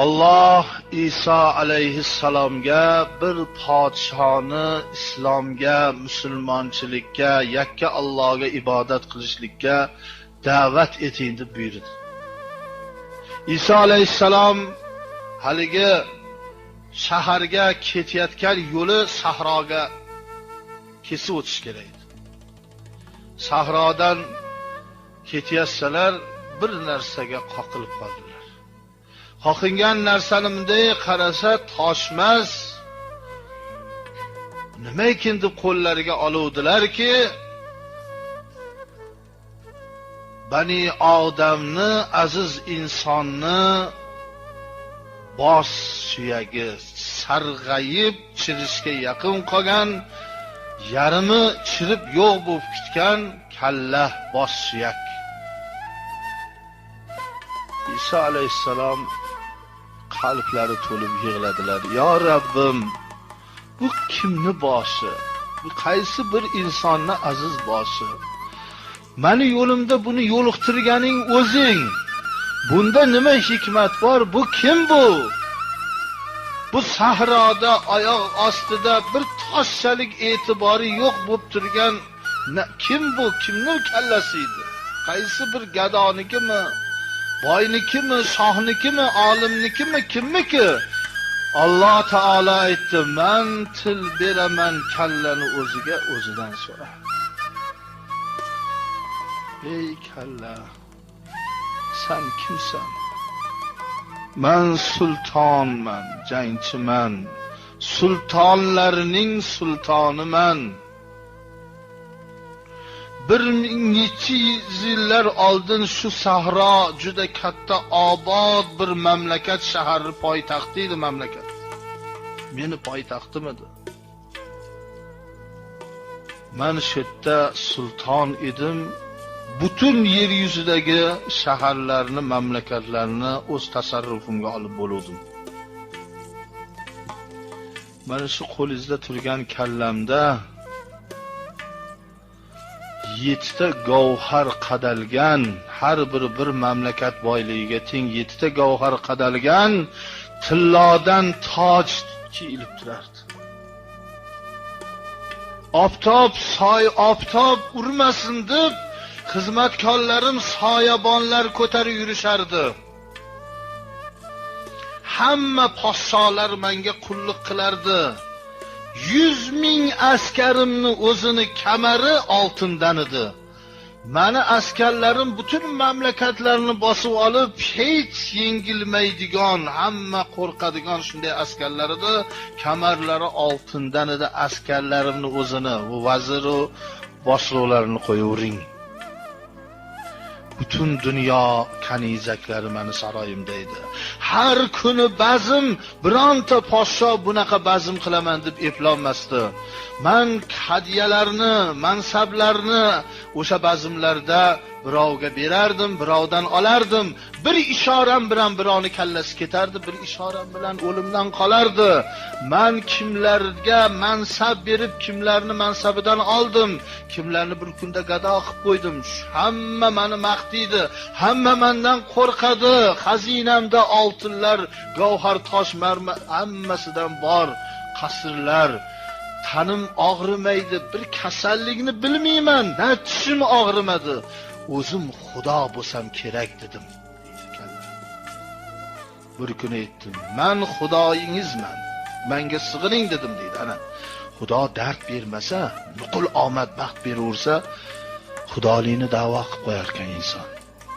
Alloh Iso alayhissalomga bir podshoni islomga, musulmonchilikka, yakka Allohga ibodat qilishlikka da'vat eting deb buyurdi. Iso alayhissalom haligi shaharga ketayotgan yo'li sahroga kesib o'tish kerak edi. Sahrodan ketayotsalar bir narsaga qoqilib qoldilar. Qoqingan narsani bunday qarasa toshmas. Nima ekan deb qo'llariga oluvdilarki, Bani Odamni, aziz insonni bosh suyagi sarg'ayib chirishga yaqin qolgan, yarimi chirib yo'q bo'lib ketgan kalla bosh suyak. Iso alayhissalom qalblari to'lib yig'ladilar. Yo Rabbim, bu kimni boshi? Bu qaysi bir insonni aziz boshi? Meni yo'limda buni yo'liqtirganing o'zing. Bunda nima hikmat bor? Bu kim bu? Bu sahroda oyoq ostida bir toshchalik e'tibori yo'q bo'lib turgan kim bu? Kimning kallasi edi? Qaysi bir gadonikimi? Boynikimi, shohnikimi, olimnikimi, kimniki? Alloh taolo aytdi, men til beraman kallani o'ziga, o'zidan so'ra. Ey kalla, sen kimsan? Men sultonman, jangchiman, sultonlarning sultoniman. Bir necha yillar oldin shu sahro juda katta obod bir mamlakat, shahar poytaxti edi mamlakat. Meni poytaxtim edi. Men shu yerda sulton edim. Butun yer yuzidagi shaharlarni, mamlakatlarni o'z tasarrufimga olib bo'ldim. Mana shu qo'lingizda turgan kallamda 7 ta gavhar qadalgan, har biri bir mamlakat boyligiga teng 7 ta gavhar qadalgan tillodan toj kiyilib turardi. Oftob urmasin deb xizmatkorlarim soyabonlar ko'tarib yurishardi. Hamma podsholar menga qulluq qilardi. 100,000 askarimni o'zini kamari oltindan edi. Meni askarlarim butun mamlakatlarni bosib olib, hech yengilmaydigan, hamma qo'rqadigan shunday askarlar edi. Kamarlari oltindan edi. Askarlarimni o'zini, vazir va boshliqlarni qo'yavering. Butun dunyo kanizaklari meni saroyimda edi. Har kuni bazm, bironta podsho bunaqa bazm qilaman deb eplolmasdi. Men hadiyalarni, mansablarni o'sha bazmlarda birovga berardim, birovdan olardim. Bir ishoram bilan birovni kallasi ketardi, bir ishoram bilan o'limdan qolardi. Men kimlarga mansab berib, kimlarni mansabidan oldim, kimlarni bir kunda gado qilib qo'ydim. Hamma meni maqtaydi, hamma mendan qo'rqadi. Xazinamda oltinlar, gavhar, tosh, marmar hammasidan bor, qasrlar. Tanim og'rimaydi, bir kasallikni bilmayman, na tishim og'rimadi. O'zim Xudo bo'lsam kerak dedim. Bir kun aytdim, men Xudoyingizman, menga sig'ining dedim deydi. Ana, Xudo dard bermasa, nuqul omad baxt beraversa, xudolikni da'vo qilib qo'yar ekan inson.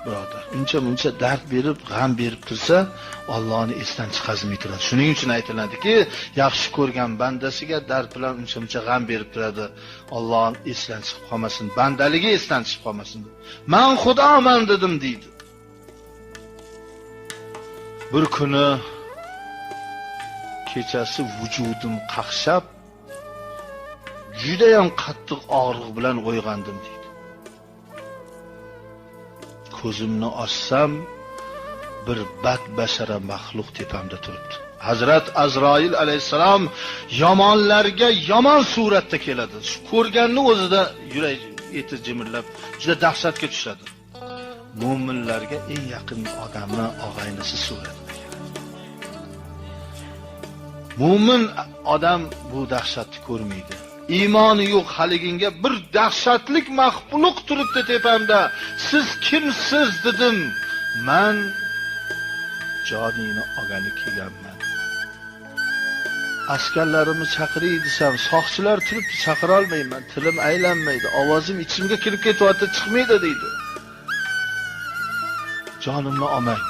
Birodar, uncha dard berib, g'am berib tursa, Allohni esdan chiqazmay turadi. Shuning uchun aytiladiki, yaxshi ko'rgan bandasiga dard bilan uncha g'am berib turadi. Allohni esdan chiqib qolmasin, bandaligi esdan chiqib qolmasin. Men Xudoman dedim deydi. Bir kuni kechasi vujudim qaqshab, juda ham qattiq og'riq bilan uyg'ondim deydi. Ko'zimni ochsam, bir badbashara maxluq tepamda turibdi. Hazrat Azroil alayhisalom yomonlarga yomon suratda keladi. Shu ko'rganni o'zida yurak eti jimirlab, juda dahshatga tushadi. Mo'minlarga eng yaqin odamni og'aynisi suratda keladi. Mo'min odam bu dahshatni ko'rmaydi. Iymoni yo'q haliginga bir dahshatlik maxluq turibdi tepamda. Siz kimsiz dedim. Men joningni olgani kelganman. Askarlarimni chaqiray desam, soqchilar turibdi, chaqira olmayman. Tilim aylanmaydi, ovozim ichimga kirib ketyapti, chiqmaydi deydi. Jonimni olmang.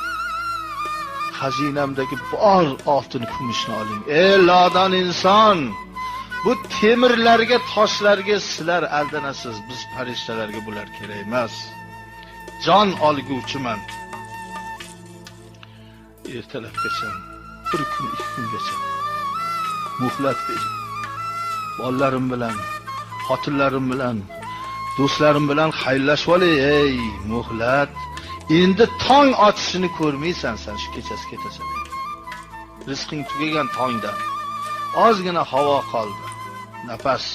Xazinamdagi bor oltin kumushni oling. Ey lodon inson, bu temirlarga, toshlarga sizlar aldanasiz. Biz farishtalarga bular kerak emas. Jon olguvchiman. Ertalabgacha, bir kun, 2 kungacha muhlat bering. Bolalarim bilan, xotinlarim bilan, do'stlarim bilan xayrlashib olay. Ey muhlat. Endi tong otishini ko'rmaysan sen, shu kechasi ketasan. Rizqing tugagan tongda. Ozgina havo qoldi. Nafas.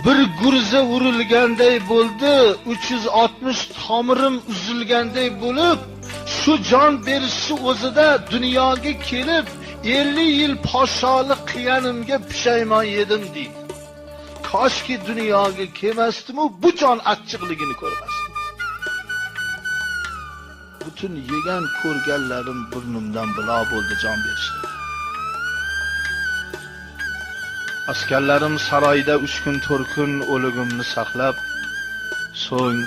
Bir gurza urilganday bo'ldi, 360 tomirim uzilganday bo'lib, shu jon berishni o'zida dunyoga kelib 50 yil podshohlik qilganimga pushaymon yedim deydi. Koshki dunyoga kelmasdim-u, bu jon achchiqligini ko'rmasdim. Butun yegan ko'rganlarim burnimdan bilo bo'ldi jon berishdi. Askarlarim saroyda 3 kun 4 kun o'ligimni saqlab, so'ng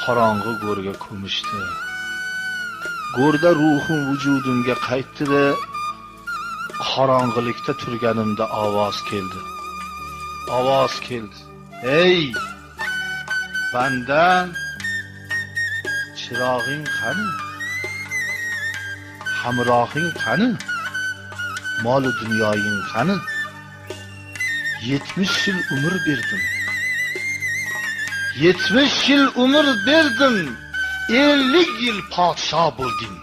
qorong'i go'rga ko'mishdi. Go'rda ruhim vujudimga qaytdi-da, qorong'ilikda turganimda ovoz keldi. Ovoz keldi. Ey banda, chirog'ing qani? Hamrohing qani? Mol dunyoying qani? 70 yil umr berdim. 70 yil umr berdim. 50 yil podshoh bo'lding.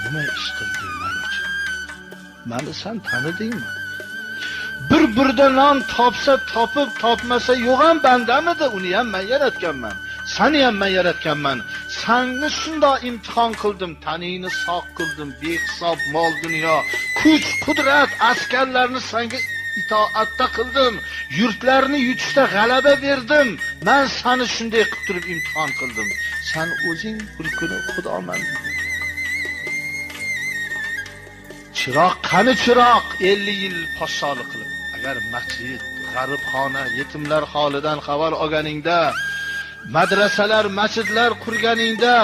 Nima ish qilding men uchun? Meni sen tanidingmi? Bir-birdan non topsa topib, topmasa yo'q ham bandamidi? Uni ham men yaratganman. Seni ham men yaratganman. Senni shunday imtihon qildim, taningni sog' qildim, behisob mol dunyo, kuch, qudrat, askarlarni senga itoatda qildim, yurtlarni yutishda g'alaba berdim. Men seni shunday qilib turib imtihon qildim. Sen o'zing bir kuni xudoman. Chiroq qani chiroq 50 yil podshohlik qilib. Agar masjid, g'aribxona, yetimlar holidan xabar olganingda, madrasalar, masjidlar qurganingda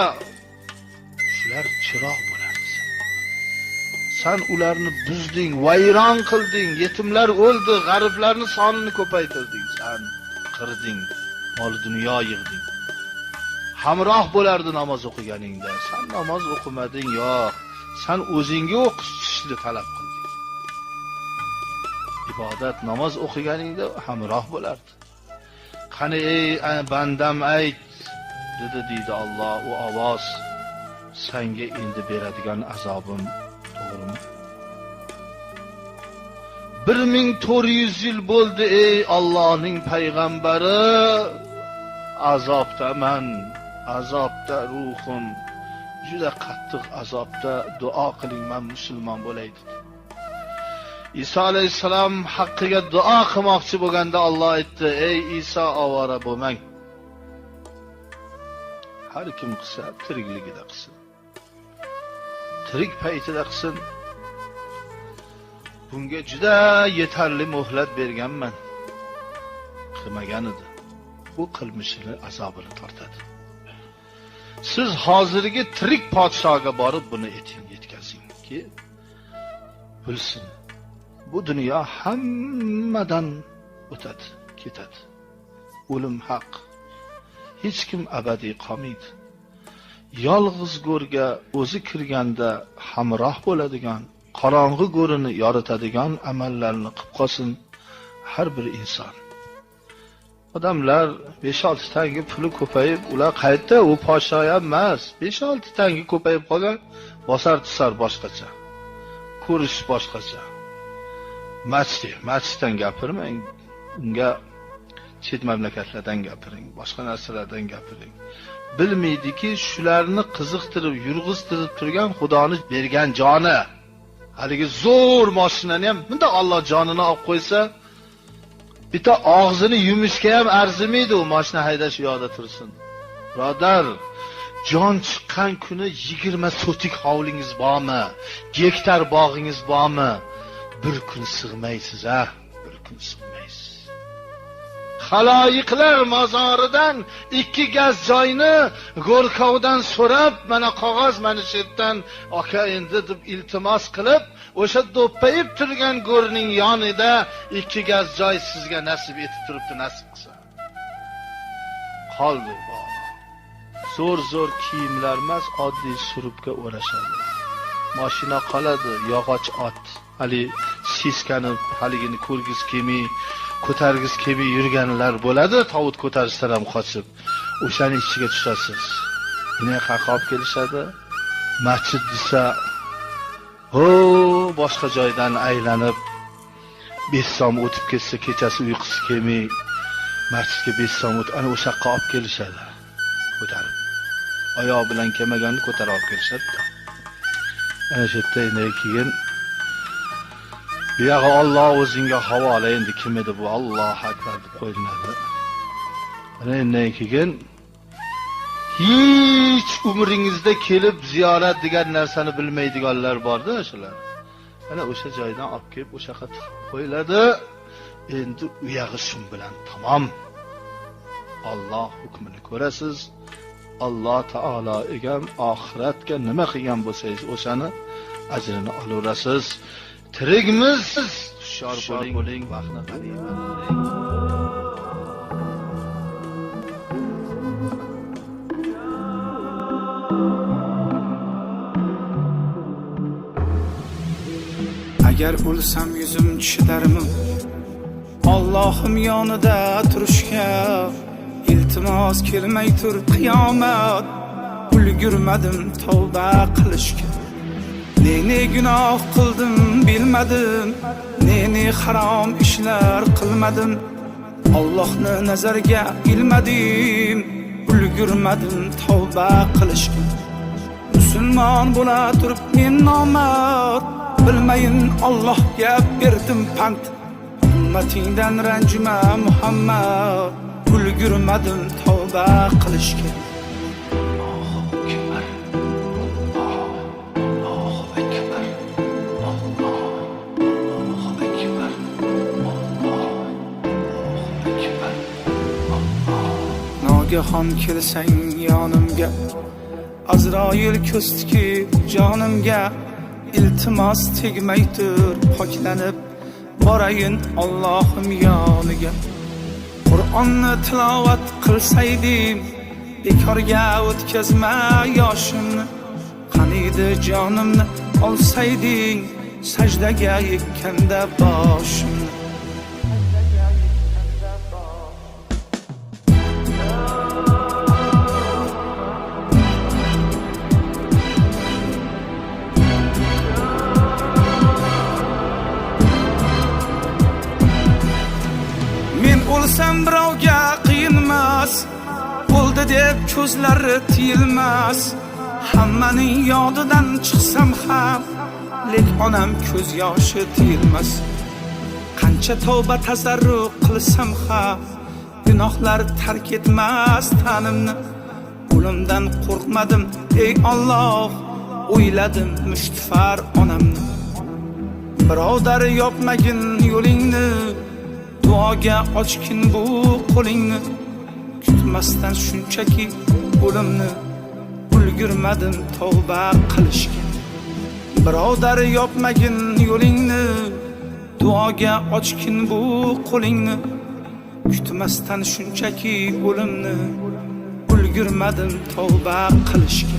shular chiroq bo'lardi. Sen ularni buzding, vayron qilding, yetimlar o'ldi, g'ariblarning sonini ko'paytirding, sen qirding, mol dunyo yig'ding. Hamroh bo'lardi namoz o'qiganingda. Sen namoz o'qimading, yo'q. Sen o'zingga o'qishni talab qilding. Ibodat, namoz o'qiganingda hamroh bo'lardi. Qani ey bandam ayt, dedi deydi Alloh, u ovoz senga endi beradigan azobim to'g'rimi? 1400 yil bo'ldi ey Allohning payg'ambari, azobdaman, azobda ruhim, juda qattiq azobda, duo qiling men musulmon bo'lay dedi. Isa alayhisalom haqqiga duo qilmoqchi bo'lganda Alloh aytdi, ey Isa ovora bo'lmang. Har kim qilsa tirikligida qilsin. Tirik paytida qilsin. Bunga juda yetarli muhlat berganman. Qilmagan edi. Bu qilmishini azobini tortadi. Siz hozirgi tirik podshohga borib buni yetkazingki, bilsin. Bu dunyo hammadan o'tadi, ketadi. O'lim haq. Hech kim abadiy qolmaydi. Yolg'iz go'rga o'zi kirganda hamroh bo'ladigan, qorong'i go'rini yoritadigan amallarni qilib qolsin har bir inson. Odamlar 5-6 tanga puli ko'payib, ular qaytda u podshoh emas. 5-6 tanga ko'payib qolgan, bosar tusar boshqacha. Ko'rish boshqacha. Masjiddan gapirmang, unga chet mamlakatlardan gapiring, boshqa narsalardan gapiring. bilmaydiki, shularni qiziqtirib, yurg'iztirib turgan Xudoni bergan joni. Haligi zo'r mashinani ham bunda Alloh jonini olib qo'ysa, bitta og'zini yumishga ham arzimaydi u mashina haydash yo'lda tursin. Birodar, jon chiqqan kuni 20 sotik hovlingiz bormi? Gektar bog'ingiz bormi? Bir kun sig'maysiz, ha? Bir kun sig'maysiz. Xaloyiqlar mozoridan 2 gaz joyni Go'rkovdan so'rab, mana qog'oz mana shu yerdan aka endi deb iltimos qilib, o'sha do'ppayib turgan go'rning yonida 2 gaz joy sizga nasib etib turibdi, nasib qilsa. Qoldi bor. Zo'r kiyimlar emas, oddiy surubga o'rashadi. Mashina qoladi, yog'och ot. Hali siskani haligini ko'rgiz kelmay, ko'targiz kelmay yurganlar bo'ladi, tovut ko'tarishdan ham qochib. O'shani ichiga tushasiz. Buni qaqab kelishadi. Masjid desa, boshqa joydan aylanib 5 so'm o'tib ketsa, kechasi uyqusi kelmay, masjidga 5 so'm o'tib, ana o'sha yoqqa olib kelishadi. Ko'tarib. Oyoq bilan kelmaganni ko'tarib olib kelishadi. Ana shu yerda keyin bu yog'i Alloh o'zingga havola, endi kim edi bu? Alloh akbar deb qo'yiladi. Ana undan keyin hech umringizda kelib ziyorat degan narsani bilmaydiganlar borda o'shalar. Ana o'sha joydan olib kelib o'sha yoqqa qo'yiladi. Endi u yog'i shun bilan tamom. Alloh hukmini ko'rasiz. Alloh taolo egam oxiratga nima qilgan bo'lsangiz, o'shani ajrini olaverasiz. Tirikmisiz, hushyor bo'ling, vaqtni g'animat qiling. Agar o'lsam yuzim chidarmi? Allohim yonida turishga iltimos kelmay tur qiyomat. Ulgurmadim tavba qilishga. Ne gunoh qildim bilmadim, ne harom ishlar qilmadim. Allohni nazarga ilmadim, ulgurmadim tavba qilishga. Musulmon bo'la turib men nomard, bilmayin Allohga berdim pand. Ummatingdan ranjima Muhammad, ulgurmadim tavba qilishga. Nogahon kelsang yonimga, Azroil ko'stiki jonimga, iltimos tegmay tur poklanib borayin Allohim yoniga. Qur'onni tilovat qilsaydim, bekorga o'tkazma yoshimni. Qaniydi jonimni olsayding, sajdaga yekkanda boshimni. O'lsam birovga qiyinmas, bo'ldi deb ko'zlari tiyilmas. Hammaning yodidan chiqsam ham, lek onam ko'z yoshi tiyilmas. Qancha tavba tazarru qilsam ham, gunohlar tark etmas tanimni. O'limdan qo'rqmadim ey Alloh, o'yladim mushtfar onamni. Birodar yopmagin yo'lingni, duoga ochkin bu qo'lingni. Kutmasdan shunchaki o'limni, ulgurmadim tavba qilishga. Birodar yopmagin yo'lingni, duoga ochkin bu qo'lingni. Kutmasdan shunchaki o'limni, ulgurmadim tavba qilishga.